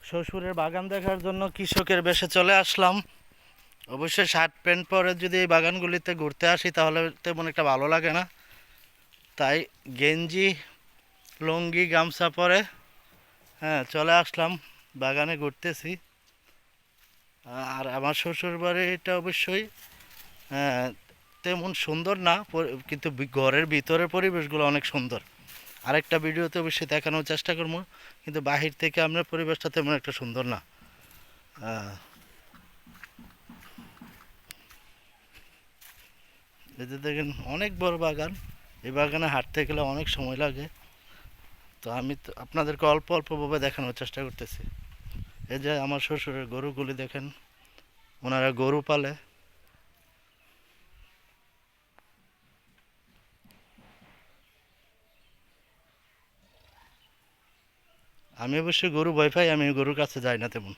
শ্বশুরের বাগান দেখার জন্য কৃষকের বেশে চলে আসলাম। অবশ্যই শার্ট প্যান্ট পরে যদি এই বাগানগুলিতে ঘুরতে আসি তাহলে তেমন একটা ভালো লাগে না, তাই গেঞ্জি লুঙ্গি গামছা পরে চলে আসলাম, বাগানে ঘুরতেছি। আর আমার শ্বশুর বাড়িটা অবশ্যই তেমন সুন্দর না, কিন্তু ঘরের ভিতরের পরিবেশগুলো অনেক সুন্দর। আরেকটা ভিডিওতে অবশ্যই দেখানোর চেষ্টা করবো, কিন্তু বাহির থেকে আমরা পরিবেশটা তেমন একটা সুন্দর না। এতে দেখেন অনেক বড় বাগান, এই বাগানে হাঁটতে গেলে অনেক সময় লাগে, তো আমি তো আপনাদেরকে অল্প অল্পভাবে দেখানোর চেষ্টা করতেছি। এই যে আমার শ্বশুরের গরুগুলি দেখেন, ওনারা গরু পালে। আমি অবশ্যই গরু ভয় পাই, আমি গরুর কাছে যাই না তেমন।